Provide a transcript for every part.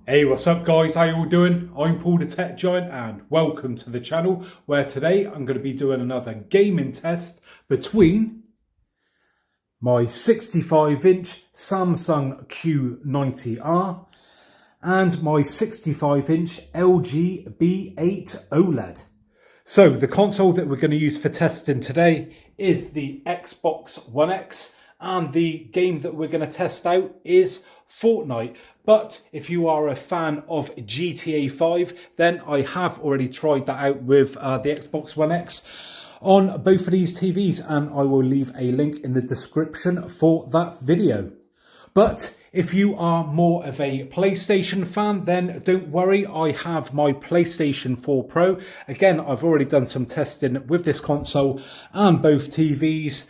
Hey, what's up guys, how you all doing? I'm Paul the Tech Giant and welcome to the channel where today I'm going to be doing another gaming test between my 65-inch Samsung Q90r and my 65-inch LG B8 OLED. So the console that we're going to use for testing today is the Xbox One X, and the game that we're going to test out is Fortnite. But if you are a fan of GTA 5, then I have already tried that out with the Xbox One X on both of these TVs, and I will leave a link in the description for that video. But if you are more of a PlayStation fan, then don't worry, I have my PlayStation 4 Pro. Again, I've already done some testing with this console and both TVs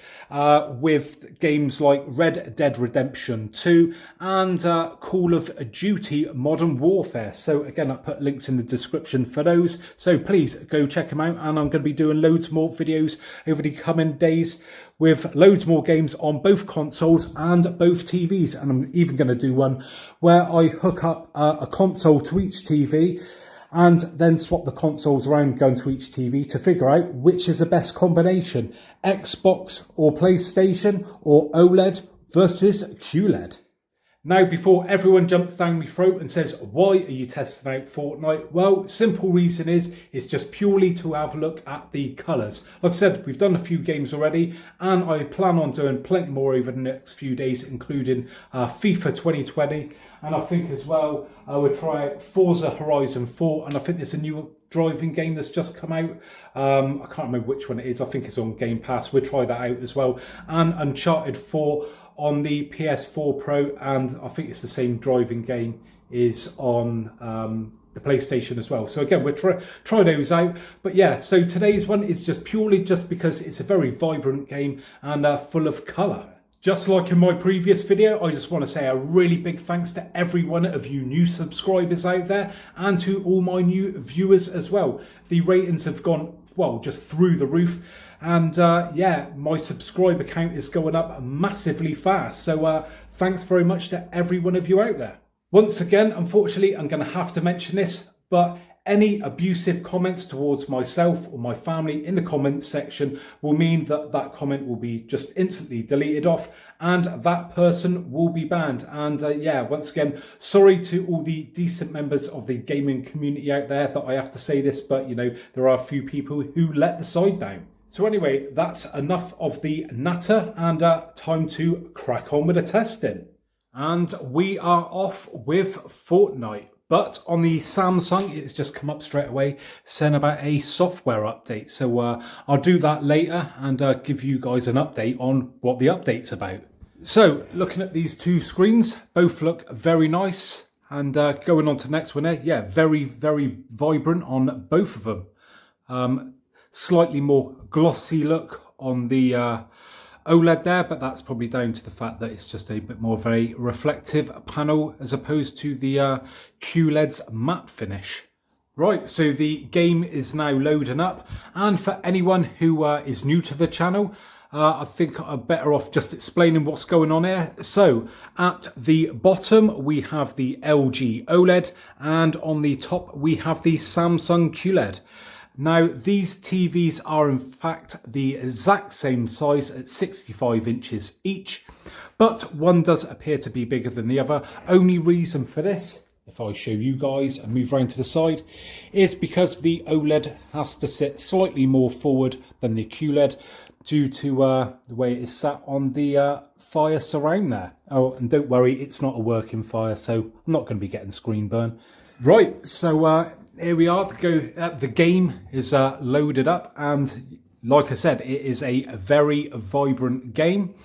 with games like Red Dead Redemption 2 and Call of Duty Modern Warfare. So again, I put links in the description for those. So please go check them out, and I'm going to be doing loads more videos over the coming days with loads more games on both consoles and both TVs. And I'm even going to do one where I hook up a console to each TV and then swap the consoles around going to each TV to figure out which is the best combination, Xbox or PlayStation or OLED versus QLED. Now, before everyone jumps down my throat and says, why are you testing out Fortnite? Well, simple reason is, it's just purely to have a look at the colours. Like I said, we've done a few games already, and I plan on doing plenty more over the next few days, including FIFA 2020. And I think as well, we'll try out Forza Horizon 4, and I think there's a new driving game that's just come out. I can't remember which one it is. I think it's on Game Pass. We'll try that out as well. And Uncharted 4 on the PS4 Pro, and I think it's the same driving game is on the PlayStation as well. So again, we'll try those out. But yeah, so today's one is just purely just because it's a very vibrant game and full of colour. Just like in my previous video, I just want to say a really big thanks to every one of you new subscribers out there, and to all my new viewers as well. The ratings have gone, well, just through the roof. And yeah, my subscriber count is going up massively fast. So thanks very much to every one of you out there. Once again, unfortunately, I'm going to have to mention this, but any abusive comments towards myself or my family in the comments section will mean that that comment will be just instantly deleted off, and that person will be banned. And yeah, once again, sorry to all the decent members of the gaming community out there that I have to say this, but you know, there are a few people who let the side down. So anyway, that's enough of the natter, and time to crack on with the testing. And we are off with Fortnite. But on the Samsung, it's just come up straight away saying about a software update. So I'll do that later and give you guys an update on what the update's about. So looking at these two screens, both look very nice. And going on to the next one there, yeah, very, very vibrant on both of them. Slightly more glossy look on the OLED there, but that's probably down to the fact that it's just a bit more of a reflective panel as opposed to the QLED's matte finish. Right, so the game is now loading up, and for anyone who is new to the channel, I think I'm better off just explaining what's going on here. So at the bottom we have the LG OLED, and on the top we have the Samsung QLED. Now, these TVs are in fact the exact same size at 65 inches each, but one does appear to be bigger than the other. Only reason for this, if I show you guys and move around to the side, is because the OLED has to sit slightly more forward than the QLED due to the way it is sat on the Fire surround there. Oh, and don't worry, it's not a working Fire, so I'm not going to be getting screen burn. Right, so here we are. The game is loaded up, and like I said, it is a very vibrant game.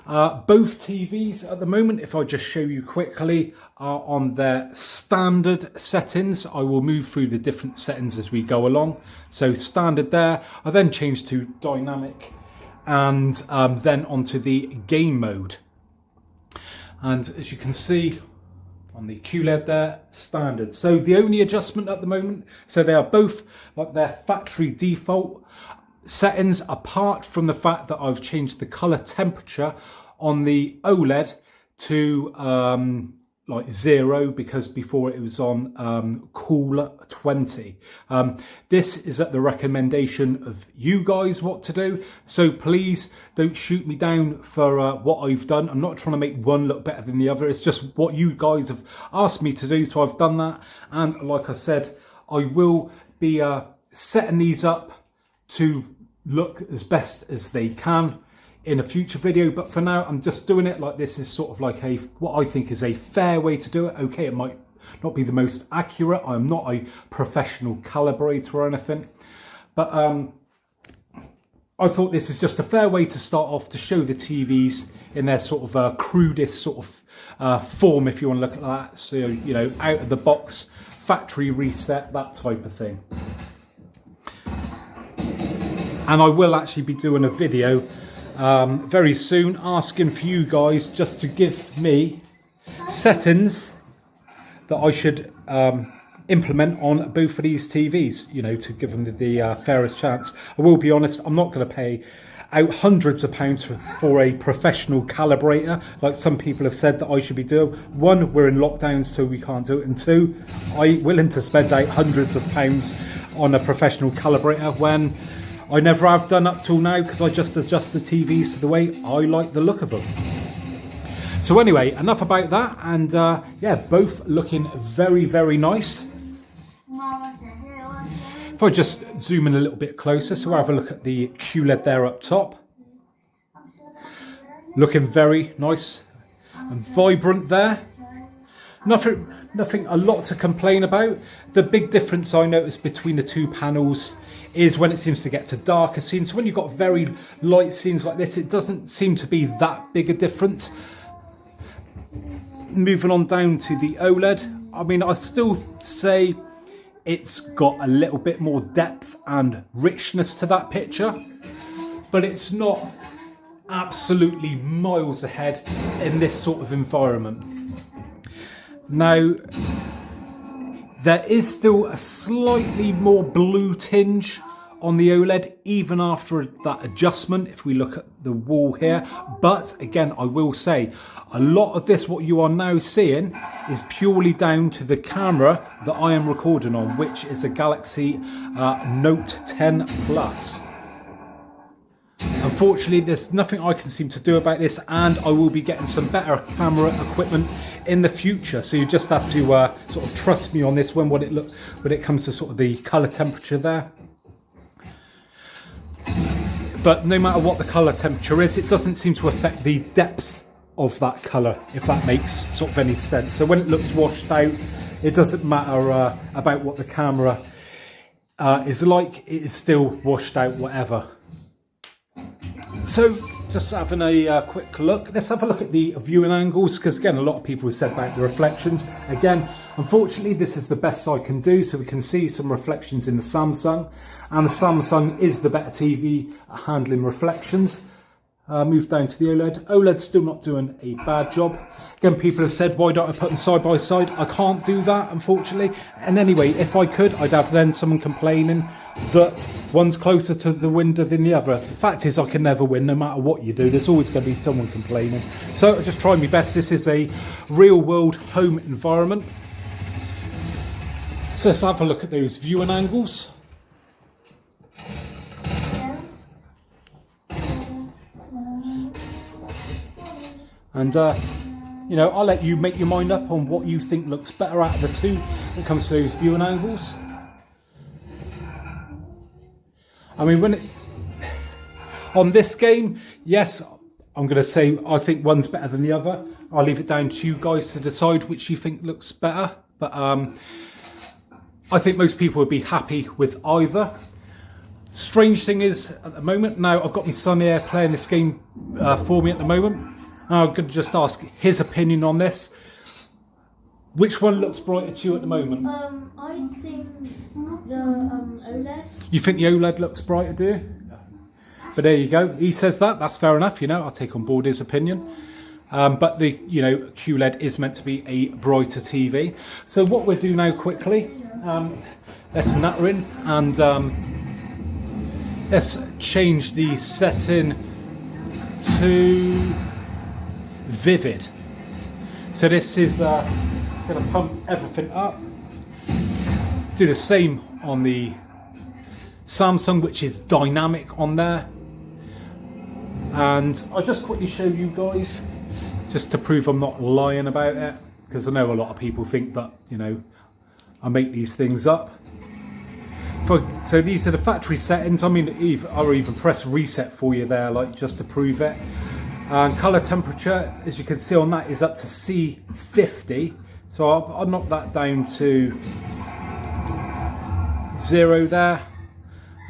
Both TVs at the moment, if I just show you quickly, are on their standard settings. I will move through the different settings as we go along. So standard there. I then change to dynamic, and then onto the game mode. And as you can see, on the QLED there, standard. So the only adjustment at the moment, so they are both like their factory default settings, apart from the fact that I've changed the color temperature on the OLED to like 0 because before it was on Cool 20. This is at the recommendation of you guys what to do, so please don't shoot me down for what I've done. I'm not trying to make one look better than the other, it's just what you guys have asked me to do, so I've done that. And like I said, I will be setting these up to look as best as they can in a future video, but for now I'm just doing it like this is sort of like what I think is a fair way to do it. Okay, it might not be the most accurate, I'm not a professional calibrator or anything, but I thought this is just a fair way to start off to show the TVs in their sort of crudest sort of form, if you want to look at that. So, you know, out of the box, factory reset, that type of thing. And I will actually be doing a video very soon asking for you guys just to give me settings that I should implement on both of these TVs, you know, to give them the fairest chance. I will be honest, I'm not going to pay out hundreds of pounds for a professional calibrator like some people have said that I should be doing. One, we're in lockdown so we can't do it, and two, I'm willing to spend out hundreds of pounds on a professional calibrator when I never have done up till now, because I just adjust the TVs to the way I like the look of them. So anyway, enough about that, and yeah, both looking very, very nice. If I just zoom in a little bit closer, so we'll have a look at the QLED there up top. Looking very nice and vibrant there. Nothing a lot to complain about. The big difference I noticed between the two panels is when it seems to get to darker scenes. So when you've got very light scenes like this, it doesn't seem to be that big a difference. Moving on down to the OLED, I mean, I still say it's got a little bit more depth and richness to that picture, but it's not absolutely miles ahead in this sort of environment. Now, there is still a slightly more blue tinge on the OLED, even after that adjustment, if we look at the wall here. But again, I will say, a lot of this, what you are now seeing, is purely down to the camera that I am recording on, which is a Galaxy Note 10 Plus. Unfortunately, there's nothing I can seem to do about this, and I will be getting some better camera equipment in the future. So you just have to sort of trust me on this when it comes to sort of the color temperature there. But no matter what the color temperature is, it doesn't seem to affect the depth of that color, if that makes sort of any sense. So when it looks washed out, it doesn't matter about what the camera is like, it is still washed out, whatever. So just having a quick look, let's have a look at the viewing angles, because again, a lot of people have said about the reflections. Again, unfortunately, this is the best I can do, so we can see some reflections in the Samsung, and the Samsung is the better TV at handling reflections. Move down to the OLED. OLED's still not doing a bad job. Again, people have said, why don't I put them side by side? I can't do that, unfortunately. And anyway, if I could, I'd have then someone complaining that one's closer to the window than the other. The fact is, I can never win, no matter what you do. There's always going to be someone complaining. So I just try my best. This is a real world home environment. So let's have a look at those viewing angles. And, you know, I'll let you make your mind up on what you think looks better out of the two when it comes to those viewing angles. I mean, on this game, yes, I'm going to say I think one's better than the other. I'll leave it down to you guys to decide which you think looks better. But I think most people would be happy with either. Strange thing is, at the moment, now I've got my son here playing this game for me at the moment. I'm going to just ask his opinion on this. Which one looks brighter to you at the moment? I think the OLED. You think the OLED looks brighter, do you? But there you go. He says that. That's fair enough. You know, I'll take on board his opinion. But the QLED is meant to be a brighter TV. So what we'll do now quickly, let's natter in and let's change the setting to vivid. So this is going to pump everything up. Do the same on the Samsung, which is dynamic on there. And I'll just quickly show you guys, just to prove I'm not lying about it, because I know a lot of people think that, you know, I make these things up. So these are the factory settings. I mean, I'll even press reset for you there, like just to prove it. And colour temperature, as you can see on that, is up to C50. So I'll knock that down to 0 there.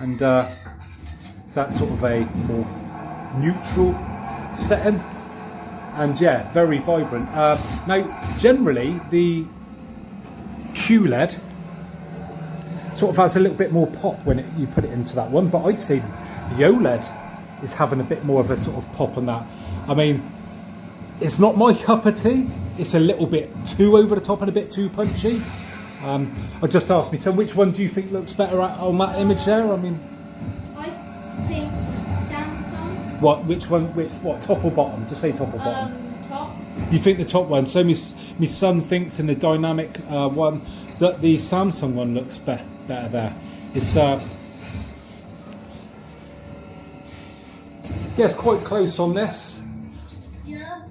And so that's sort of a more neutral setting. And yeah, very vibrant. Now, generally, the QLED sort of has a little bit more pop when you put it into that one, but I'd say the OLED is having a bit more of a sort of pop on that. I mean, it's not my cup of tea. It's a little bit too over the top and a bit too punchy. I just asked me, so which one do you think looks better on that image there? I mean, I think Samsung. what? Which one? What? Top or bottom? Just say top or bottom. Top. You think the top one? So my son thinks in the dynamic one that the Samsung one looks better there. It's yeah, it's quite close on this. Yeah.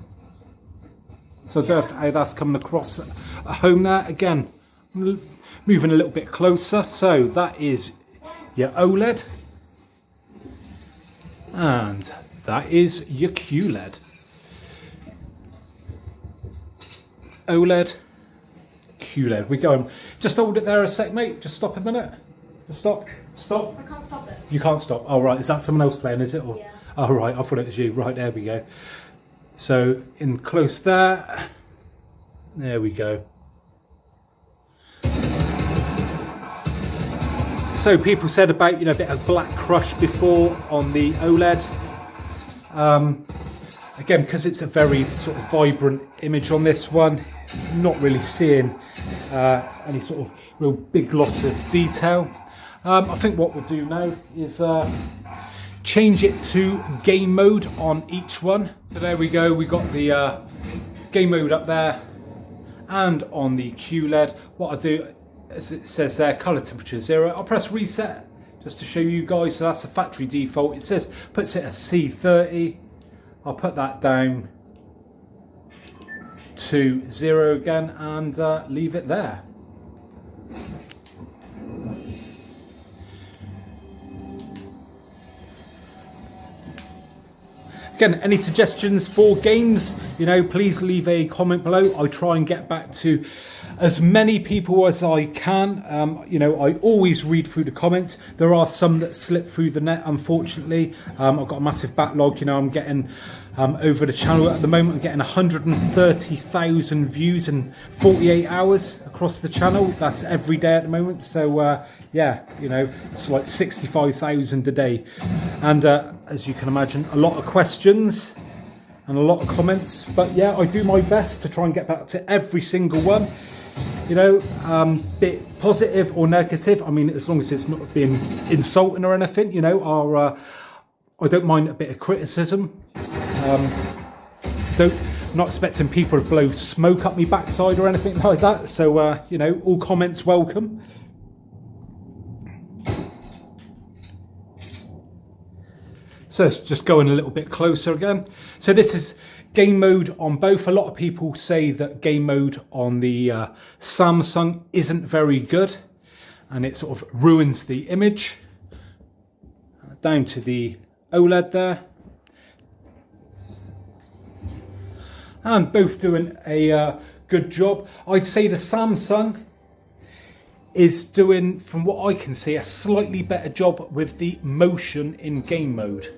So I don't know how that's coming across at home there. Again, moving a little bit closer. So that is your OLED. And that is your QLED. OLED, QLED. We're going. Just hold it there a sec, mate. Just stop a minute. Just stop. Stop. I can't stop it. You can't stop. Oh, right. Is that someone else playing, is it? Or? Yeah. Oh, right. I thought it was you. Right, there we go. So, in close there. There we go. So, people said about, you know, a bit of black crush before on the OLED. Again, because it's a very sort of vibrant image on this one, not really seeing any sort of real big loss of detail. I think what we'll do now is change it to game mode on each one. So there we go, we got the game mode up there, and on the QLED, what I do, as it says there, colour temperature 0, I'll press reset just to show you guys. So that's the factory default. It says, puts it at C30. I'll put that down to 0 again and leave it there. Again, any suggestions for games, you know, please leave a comment below. I try and get back to as many people as I can. You know, I always read through the comments. There are some that slip through the net, unfortunately. I've got a massive backlog. You know, I'm getting over the channel at the moment. I'm getting 130,000 views in 48 hours across the channel. That's every day at the moment. So yeah, you know, it's like 65,000 a day. And as you can imagine, a lot of questions and a lot of comments. But yeah, I do my best to try and get back to every single one. You know, bit positive or negative. I mean, as long as it's not being insulting or anything, you know, I don't mind a bit of criticism. Not expecting people to blow smoke up my backside or anything like that. So, you know, all comments welcome. So it's just going a little bit closer again. So this is game mode on both. A lot of people say that game mode on the Samsung isn't very good and it sort of ruins the image. Down to the OLED there. And both doing a good job. I'd say the Samsung is doing, from what I can see, a slightly better job with the motion in game mode.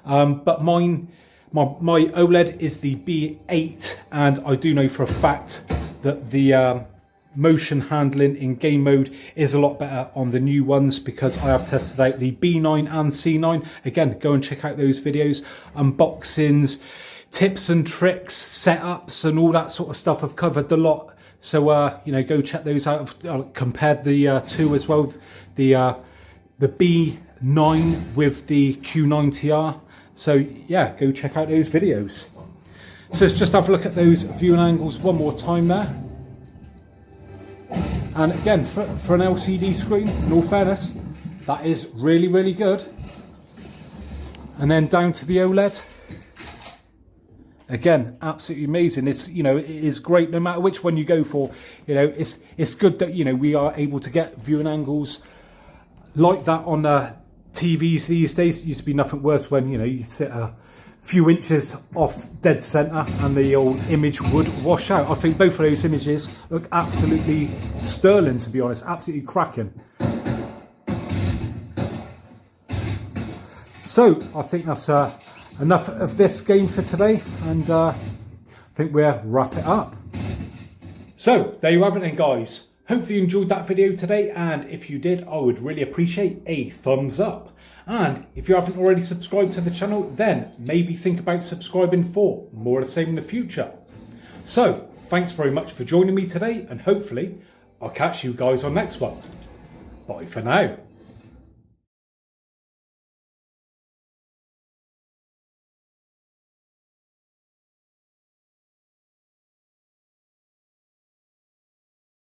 But my OLED is the B8, and I do know for a fact that the motion handling in game mode is a lot better on the new ones, because I have tested out the B9 and C9. Again, go and check out those videos, unboxings, tips and tricks, setups and all that sort of stuff. I've covered a lot. So, you know, go check those out. I've compared the two as well. The B9 with the Q90r. So, yeah, go check out those videos. So let's just have a look at those viewing angles one more time there. And again, for an LCD screen, in all fairness, that is really, really good. And then down to the OLED. Again, absolutely amazing. It's, you know, it is great no matter which one you go for. You know, it's good that, you know, we are able to get viewing angles like that on TVs these days. It used to be nothing worse when, you know, you sit a few inches off dead center and the old image would wash out. I think both of those images look absolutely sterling, to be honest, absolutely cracking. So I think that's enough of this game for today, and I think we'll wrap it up. So there you have it then, guys. Hopefully you enjoyed that video today, and if you did, I would really appreciate a thumbs up. And if you haven't already subscribed to the channel, then maybe think about subscribing for more of the same in the future. So thanks very much for joining me today, and hopefully I'll catch you guys on next one. Bye for now.